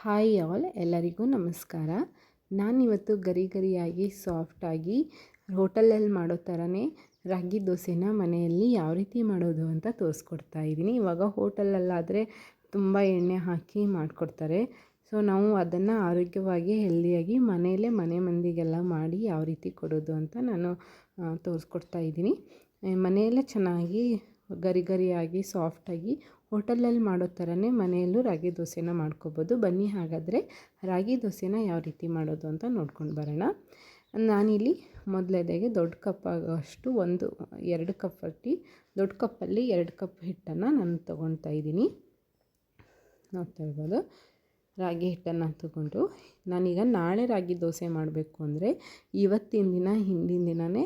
Hi all, ಎಲ್ಲರಿಗೂ ನಮಸ್ಕಾರ. ನಾನಿವತ್ತು ಗರಿ ಗರಿಯಾಗಿ ಸಾಫ್ಟಾಗಿ ಹೋಟೆಲಲ್ಲಿ ಮಾಡೋ ಥರನೇ ರಾಗಿ ದೋಸೆನ ಮನೆಯಲ್ಲಿ ಯಾವ ರೀತಿ ಮಾಡೋದು ಅಂತ ತೋರಿಸ್ಕೊಡ್ತಾ ಇದ್ದೀನಿ. ಇವಾಗ ಹೋಟೆಲಲ್ಲಾದರೆ ತುಂಬ ಎಣ್ಣೆ ಹಾಕಿ ಮಾಡಿಕೊಡ್ತಾರೆ. ಸೊ ನಾವು ಅದನ್ನು ಆರೋಗ್ಯವಾಗಿ ಹೆಲ್ದಿಯಾಗಿ ಮನೆಯಲ್ಲೇ ಮನೆ ಮಂದಿಗೆಲ್ಲ ಮಾಡಿ ಯಾವ ರೀತಿ ಕೊಡೋದು ಅಂತ ನಾನು ತೋರಿಸ್ಕೊಡ್ತಾ ಇದ್ದೀನಿ. ಮನೆಯಲ್ಲೇ ಚೆನ್ನಾಗಿ ಗರಿ ಗರಿಯಾಗಿ ಸಾಫ್ಟಾಗಿ ಹೋಟೆಲಲ್ಲಿ ಮಾಡೋ ಥರನೇ ಮನೆಯಲ್ಲೂ ರಾಗಿ ದೋಸೆನ ಮಾಡ್ಕೋಬೋದು. ಬನ್ನಿ ಹಾಗಾದರೆ ರಾಗಿ ದೋಸೆನ ಯಾವ ರೀತಿ ಮಾಡೋದು ಅಂತ ನೋಡ್ಕೊಂಡು ಬರೋಣ. ನಾನಿಲ್ಲಿ ಮೊದಲನೇದಾಗಿ ದೊಡ್ಡ ಕಪ್ ಆಗೋಷ್ಟು 2 ಕಪ್ ದೊಡ್ಡ ಕಪ್ಪಲ್ಲಿ 2 ಕಪ್ ಹಿಟ್ಟನ್ನು ನಾನು ತೊಗೊಳ್ತಾ ಇದ್ದೀನಿ. ನೋಡ್ತಾ ಇರ್ಬೋದು, ರಾಗಿ ಹಿಟ್ಟನ್ನು ತೊಗೊಂಡು ನಾನೀಗ ನಾಳೆ ರಾಗಿ ದೋಸೆ ಮಾಡಬೇಕು ಅಂದರೆ ಇವತ್ತಿನ ದಿನ ಹಿಂದಿನ ದಿನವೇ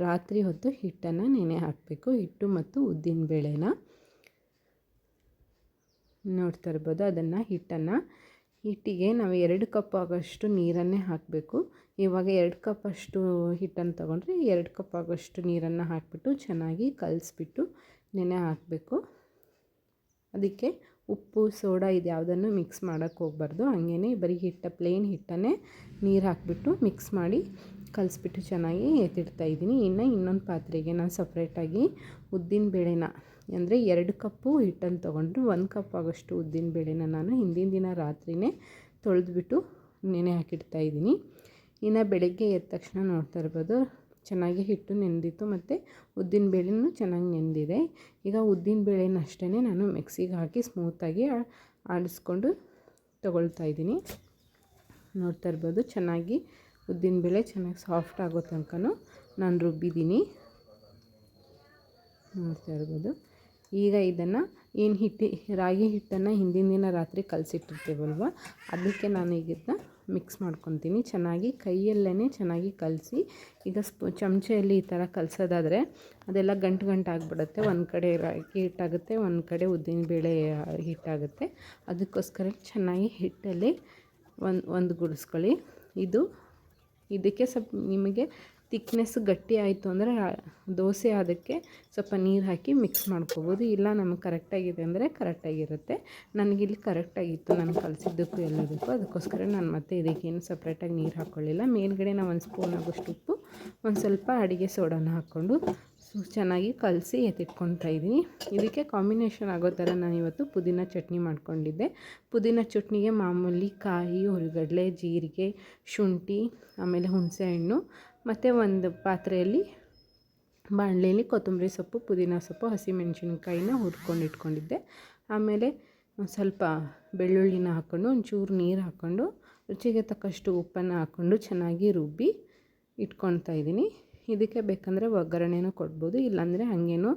ರಾತ್ರಿ ಹೊತ್ತು ಹಿಟ್ಟನ್ನು ನೆನೆ ಹಾಕಬೇಕು. ಹಿಟ್ಟು ಮತ್ತು ಉದ್ದಿನ ಬೇಳೆನ ನೋಡ್ತಾ ಇರ್ಬೋದು. ಹಿಟ್ಟಿಗೆ ನಾವು 2 ಕಪ್ ಆಗೋಷ್ಟು ನೀರನ್ನೇ ಹಾಕಬೇಕು. ಇವಾಗ 2 ಕಪ್ ಅಷ್ಟು ಹಿಟ್ಟನ್ನು ತೊಗೊಂಡ್ರೆ 2 ಕಪ್ ಆಗೋಷ್ಟು ನೀರನ್ನು ಹಾಕಿಬಿಟ್ಟು ಚೆನ್ನಾಗಿ ಕಲಿಸ್ಬಿಟ್ಟು ನೆನೆ ಹಾಕಬೇಕು. ಅದಕ್ಕೆ ಉಪ್ಪು ಸೋಡಾ ಇದು ಯಾವುದನ್ನು ಮಿಕ್ಸ್ ಮಾಡೋಕ್ಕೆ ಹೋಗಬಾರ್ದು. ಹಾಗೇ ಬರೀ ಪ್ಲೇನ್ ಹಿಟ್ಟನ್ನೇ ನೀರು ಹಾಕಿಬಿಟ್ಟು ಮಿಕ್ಸ್ ಮಾಡಿ ಕಲಿಸ್ಬಿಟ್ಟು ಚೆನ್ನಾಗಿ ಎತ್ತಿಡ್ತಾಯಿದ್ದೀನಿ. ಇನ್ನೊಂದು ಪಾತ್ರೆಗೆ ನಾನು ಸಪ್ರೇಟಾಗಿ ಉದ್ದಿನ ಬೇಳೆನ ಅಂದರೆ 2 ಕಪ್ಪು ಹಿಟ್ಟನ್ನು ತೊಗೊಂಡು 1 ಕಪ್ ಆಗೋಷ್ಟು ಉದ್ದಿನ ಬೇಳೆನ ನಾನು ಹಿಂದಿನ ದಿನ ರಾತ್ರಿಯೇ ತೊಳೆದ್ಬಿಟ್ಟು ನೆನೆ ಹಾಕಿಡ್ತಾಯಿದ್ದೀನಿ. ಇನ್ನು ಬೆಳಗ್ಗೆ ಎದ್ದ ತಕ್ಷಣ ನೋಡ್ತಾ ಇರ್ಬೋದು, ಚೆನ್ನಾಗಿ ಹಿಟ್ಟು ನೆಂದಿತ್ತು ಮತ್ತು ಉದ್ದಿನ ಬೇಳೆನೂ ಚೆನ್ನಾಗಿ ನೆಂದಿದೆ. ಈಗ ಉದ್ದಿನ ಬೇಳೆನ ಅಷ್ಟೇ ನಾನು ಮಿಕ್ಸಿಗೆ ಹಾಕಿ ಸ್ಮೂತಾಗಿ ಆಡಿಸ್ಕೊಂಡು ತೊಗೊಳ್ತಾ ಇದ್ದೀನಿ. ನೋಡ್ತಾ ಇರ್ಬೋದು, ಚೆನ್ನಾಗಿ ಉದ್ದಿನಬೇಳೆ ಚೆನ್ನಾಗಿ ಸಾಫ್ಟ್ ಆಗೋ ತನಕ ನಾನು ರುಬ್ಬಿದ್ದೀನಿ. ನೋಡ್ತಾ ಇರ್ಬೋದು. ಈಗ ಇದನ್ನು ರಾಗಿ ಹಿಟ್ಟನ್ನು ಹಿಂದಿನ ದಿನ ರಾತ್ರಿ ಕಲಸಿಟ್ಟಿರ್ತೇವಲ್ವ, ಅದಕ್ಕೆ ನಾನು ಈಗ ಇದನ್ನ ಮಿಕ್ಸ್ ಮಾಡ್ಕೊತೀನಿ. ಚೆನ್ನಾಗಿ ಕೈಯಲ್ಲೇ ಚೆನ್ನಾಗಿ ಕಲಸಿ, ಈಗ ಚಮಚೆಯಲ್ಲಿ ಈ ಥರ ಕಲಸೋದಾದರೆ ಅದೆಲ್ಲ ಗಂಟು ಆಗಿಬಿಡುತ್ತೆ. ಒಂದು ಕಡೆ ರಾಗಿ ಹಿಟ್ಟಾಗುತ್ತೆ, ಒಂದು ಕಡೆ ಉದ್ದಿನಬೇಳೆ ಹಿಟ್ಟಾಗುತ್ತೆ. ಅದಕ್ಕೋಸ್ಕರ ಚೆನ್ನಾಗಿ ಹಿಟ್ಟಲ್ಲಿ ಒಂದು ಗುಡಿಸ್ಕೊಳ್ಳಿ. ಇದಕ್ಕೆ ಸ್ವಲ್ಪ ನಿಮಗೆ ತಿಕ್ನೆಸ್ ಗಟ್ಟಿ ಆಯಿತು ಅಂದರೆ ದೋಸೆ ಅದಕ್ಕೆ ಸ್ವಲ್ಪ ನೀರು ಹಾಕಿ ಮಿಕ್ಸ್ ಮಾಡ್ಕೋಬೋದು. ಇಲ್ಲ ನಮಗೆ ಕರೆಕ್ಟಾಗಿದೆ ಅಂದರೆ ಕರೆಕ್ಟಾಗಿರುತ್ತೆ. ನನಗಿಲ್ಲಿ ಕರೆಕ್ಟಾಗಿತ್ತು, ನಾನು ಕಲಿಸಿದ್ದಕ್ಕೂ ಎಲ್ಲದಕ್ಕೂ. ಅದಕ್ಕೋಸ್ಕರ ನಾನು ಮತ್ತೆ ಇದಕ್ಕೇನು ಸಪ್ರೇಟಾಗಿ ನೀರು ಹಾಕ್ಕೊಳ್ಳಿಲ್ಲ. ಮೇಲ್ಗಡೆ ನಾನು 1 ಸ್ಪೂನ್ ಆಗೋಷ್ಟು ಉಪ್ಪು, ಒಂದು ಸ್ವಲ್ಪ ಅಡುಗೆ ಸೋಡಾನ ಹಾಕ್ಕೊಂಡು ಚೆನ್ನಾಗಿ ಕಲಸಿ ಎತ್ತಿಟ್ಕೊತಾ ಇದ್ದೀನಿ. ಇದಕ್ಕೆ ಕಾಂಬಿನೇಷನ್ ಆಗೋ ಥರ ನಾನು ಇವತ್ತು ಪುದೀನ ಚಟ್ನಿ ಮಾಡ್ಕೊಂಡಿದ್ದೆ. ಪುದೀನ ಚಟ್ನಿಗೆ ಮಾಮೂಲಿ ಕಾಯಿ, ಹುರಿಗಡಲೆ, ಜೀರಿಗೆ, ಶುಂಠಿ, ಆಮೇಲೆ ಹುಣಸೆಹಣ್ಣು ಮತ್ತು ಒಂದು ಪಾತ್ರೆಯಲ್ಲಿ ಬಾಣಲೆಯಲ್ಲಿ ಕೊತ್ತಂಬರಿ ಸೊಪ್ಪು, ಪುದೀನ ಸೊಪ್ಪು, ಹಸಿಮೆಣಸಿನ್ಕಾಯಿನ ಹುರ್ಕೊಂಡು ಇಟ್ಕೊಂಡಿದ್ದೆ. ಆಮೇಲೆ ಸ್ವಲ್ಪ ಬೆಳ್ಳುಳ್ಳಿನ ಹಾಕ್ಕೊಂಡು ಒಂಚೂರು ನೀರು ಹಾಕ್ಕೊಂಡು ರುಚಿಗೆ ತಕ್ಕಷ್ಟು ಉಪ್ಪನ್ನು ಹಾಕ್ಕೊಂಡು ಚೆನ್ನಾಗಿ ರುಬ್ಬಿ ಇಟ್ಕೊತಾ ಇದ್ದೀನಿ. ಇದಕ್ಕೆ ಬೇಕಂದರೆ ಒಗ್ಗರಣೆನೂ ಕೊಡ್ಬೋದು, ಇಲ್ಲಾಂದರೆ ಹಾಗೇನೂ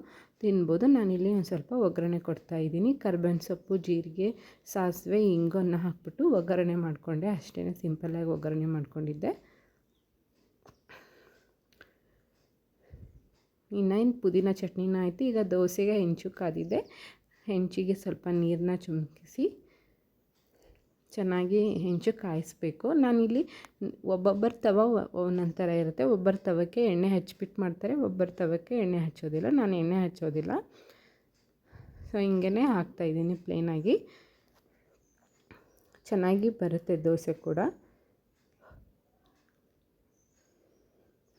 ತಿನ್ಬೋದು. ನಾನಿಲ್ಲಿ ಒಂದು ಸ್ವಲ್ಪ ಒಗ್ಗರಣೆ ಕೊಡ್ತಾಯಿದ್ದೀನಿ. ಕರ್ಬೇವಿನ ಸೊಪ್ಪು, ಜೀರಿಗೆ, ಸಾಸಿವೆ, ಇಂಗನ್ನು ಹಾಕ್ಬಿಟ್ಟು ಒಗ್ಗರಣೆ ಮಾಡಿಕೊಂಡೆ. ಅಷ್ಟೇ ಸಿಂಪಲ್ಲಾಗಿ ಒಗ್ಗರಣೆ ಮಾಡ್ಕೊಂಡಿದ್ದೆ. ಇನ್ನೇನು ಪುದೀನ ಚಟ್ನಿನ ಆಯಿತು. ಈಗ ದೋಸೆಗೆ ಹೆಂಚು ಕಾದಿದೆ. ಹೆಂಚಿಗೆ ಸ್ವಲ್ಪ ನೀರನ್ನ ಚಿಮುಕಿಸಿ ಚೆನ್ನಾಗಿ ಹೆಂಚು ಕಾಯಿಸ್ಬೇಕು. ನಾನಿಲ್ಲಿ ಒಬ್ಬೊಬ್ಬರ ತವ ಒಂದೊಂದು ಥರ ಇರುತ್ತೆ. ಒಬ್ಬರ ತವಕ್ಕೆ ಎಣ್ಣೆ ಹಚ್ಬಿಟ್ಟು ಮಾಡ್ತಾರೆ, ಒಬ್ಬರ ತವಕ್ಕೆ ಎಣ್ಣೆ ಹಚ್ಚೋದಿಲ್ಲ. ನಾನು ಎಣ್ಣೆ ಹಚ್ಚೋದಿಲ್ಲ. ಸೊ ಹಿಂಗೇ ಹಾಕ್ತಾಯಿದ್ದೀನಿ ಪ್ಲೇನಾಗಿ. ಚೆನ್ನಾಗಿ ಬರುತ್ತೆ ದೋಸೆ ಕೂಡ.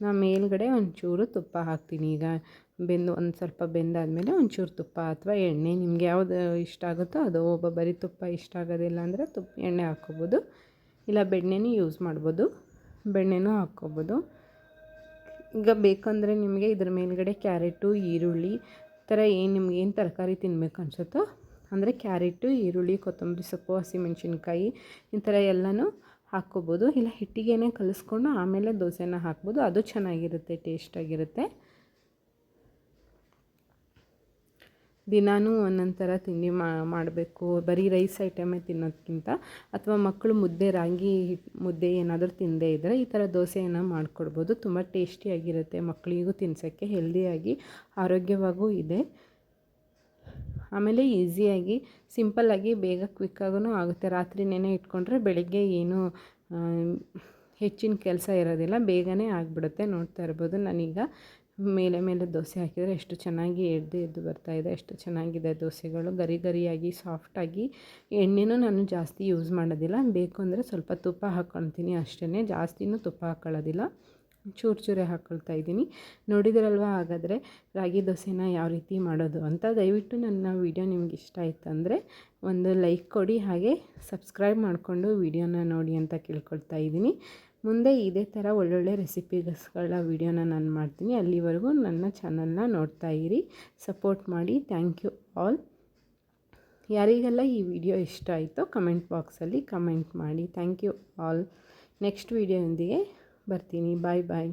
ನಾನು ಮೇಲ್ಗಡೆ ಒಂಚೂರು ತುಪ್ಪ ಹಾಕ್ತೀನಿ. ಈಗ ಒಂದು ಸ್ವಲ್ಪ ಬೆಂದಾದಮೇಲೆ ಒಂಚೂರು ತುಪ್ಪ ಅಥವಾ ಎಣ್ಣೆ, ನಿಮ್ಗೆ ಯಾವುದು ಇಷ್ಟ ಆಗುತ್ತೋ ಅದು. ಒಬ್ಬೊಬ್ಬರಿ ತುಪ್ಪ ಇಷ್ಟ ಆಗೋದಿಲ್ಲ ಅಂದರೆ ಎಣ್ಣೆ ಹಾಕ್ಕೋಬೋದು, ಇಲ್ಲ ಬೆಣ್ಣೆನೂ ಯೂಸ್ ಮಾಡ್ಬೋದು, ಬೆಣ್ಣೆನೂ ಹಾಕ್ಕೋಬೋದು. ಈಗ ಬೇಕಂದರೆ ನಿಮಗೆ ಇದ್ರ ಮೇಲ್ಗಡೆ ಕ್ಯಾರೆಟು, ಈರುಳ್ಳಿ ಥರ ನಿಮ್ಗೇನು ತರಕಾರಿ ತಿನ್ನಬೇಕು ಅನಿಸುತ್ತೋ ಅಂದರೆ ಕ್ಯಾರೆಟು, ಈರುಳ್ಳಿ, ಕೊತ್ತಂಬರಿ ಸೊಪ್ಪು, ಹಸಿಮೆಣಸಿನ್ಕಾಯಿ ಈ ಥರ ಎಲ್ಲನೂ ಹಾಕ್ಕೋಬೋದು. ಇಲ್ಲ ಹಿಟ್ಟಿಗೆ ಕಲಿಸ್ಕೊಂಡು ಆಮೇಲೆ ದೋಸೆನ ಹಾಕ್ಬೋದು, ಅದು ಚೆನ್ನಾಗಿರುತ್ತೆ, ಟೇಸ್ಟಾಗಿರುತ್ತೆ. ದಿನಾನೂ ಒಂದೊಂದು ಥರ ತಿಂಡಿ ಮಾಡಬೇಕು, ಬರೀ ರೈಸ್ ಐಟಮೇ ತಿನ್ನೋದಕ್ಕಿಂತ, ಅಥವಾ ಮಕ್ಕಳು ರಾಗಿ ಮುದ್ದೆ ಏನಾದರೂ ತಿನ್ನದೇ ಇದ್ದರೆ ಈ ಥರ ದೋಸೆಯನ್ನು ಮಾಡಿಕೊಡ್ಬೋದು. ತುಂಬ ಟೇಸ್ಟಿಯಾಗಿರುತ್ತೆ, ಮಕ್ಕಳಿಗೂ ತಿನ್ಸೋಕ್ಕೆ ಹೆಲ್ದಿಯಾಗಿ ಆರೋಗ್ಯವಾಗೂ ಇದೆ. ಆಮೇಲೆ ಈಸಿಯಾಗಿ ಸಿಂಪಲ್ಲಾಗಿ ಬೇಗ ಕ್ವಿಕ್ಕಾಗೂ ಆಗುತ್ತೆ. ರಾತ್ರಿ ನೆನೆ ಇಟ್ಕೊಂಡ್ರೆ ಬೆಳಗ್ಗೆ ಏನೂ ಹೆಚ್ಚಿನ ಕೆಲಸ ಇರೋದಿಲ್ಲ, ಬೇಗನೆ ಆಗಿಬಿಡುತ್ತೆ. ನೋಡ್ತಾ ಇರ್ಬೋದು, ನಾನೀಗ ಮೇಲೆ ಮೇಲೆ ದೋಸೆ ಹಾಕಿದರೆ ಎಷ್ಟು ಚೆನ್ನಾಗಿ ಎದ್ದು ಬರ್ತಾಯಿದೆ. ಎಷ್ಟು ಚೆನ್ನಾಗಿದೆ ದೋಸೆಗಳು, ಗರಿ ಗರಿಯಾಗಿ ಸಾಫ್ಟಾಗಿ. ಎಣ್ಣೆನೂ ನಾನು ಜಾಸ್ತಿ ಯೂಸ್ ಮಾಡೋದಿಲ್ಲ, ಬೇಕು ಅಂದರೆ ಸ್ವಲ್ಪ ತುಪ್ಪ ಹಾಕ್ಕೊಳ್ತೀನಿ ಅಷ್ಟೇ, ಜಾಸ್ತಿನೂ ತುಪ್ಪ ಹಾಕ್ಕೊಳ್ಳೋದಿಲ್ಲ, ಚೂರೇ ಹಾಕ್ಕೊಳ್ತಾ ಇದ್ದೀನಿ. ನೋಡಿದ್ರಲ್ವ ಹಾಗಾದರೆ ರಾಗಿ ದೋಸೆನ ಯಾವ ರೀತಿ ಮಾಡೋದು ಅಂತ. ದಯವಿಟ್ಟು ನನ್ನ ವಿಡಿಯೋ ನಿಮ್ಗೆ ಇಷ್ಟ ಆಯ್ತು ಅಂದರೆ ಒಂದು ಲೈಕ್ ಕೊಡಿ, ಹಾಗೆ ಸಬ್ಸ್ಕ್ರೈಬ್ ಮಾಡಿಕೊಂಡು ವಿಡಿಯೋನ ನೋಡಿ ಅಂತ ಕೇಳ್ಕೊಳ್ತಾ ಇದ್ದೀನಿ. ಮುಂದೆ ಇದೇ ಥರ ಒಳ್ಳೊಳ್ಳೆ ರೆಸಿಪಿಗಳ ವಿಡಿಯೋನ ನಾನು ಮಾಡ್ತೀನಿ. ಅಲ್ಲಿವರೆಗೂ ನನ್ನ ಚಾನಲ್ನ ನೋಡ್ತಾ ಇರಿ, ಸಪೋರ್ಟ್ ಮಾಡಿ. Thank you all. ಯಾರಿಗೆಲ್ಲ ಈ ವಿಡಿಯೋ ಇಷ್ಟ ಆಯಿತೋ ಕಮೆಂಟ್ ಬಾಕ್ಸಲ್ಲಿ ಕಮೆಂಟ್ ಮಾಡಿ. Thank you all. ನೆಕ್ಸ್ಟ್ ವಿಡಿಯೋದೊಂದಿಗೆ ಬರ್ತೀನಿ. ಬಾಯ್ ಬಾಯ್.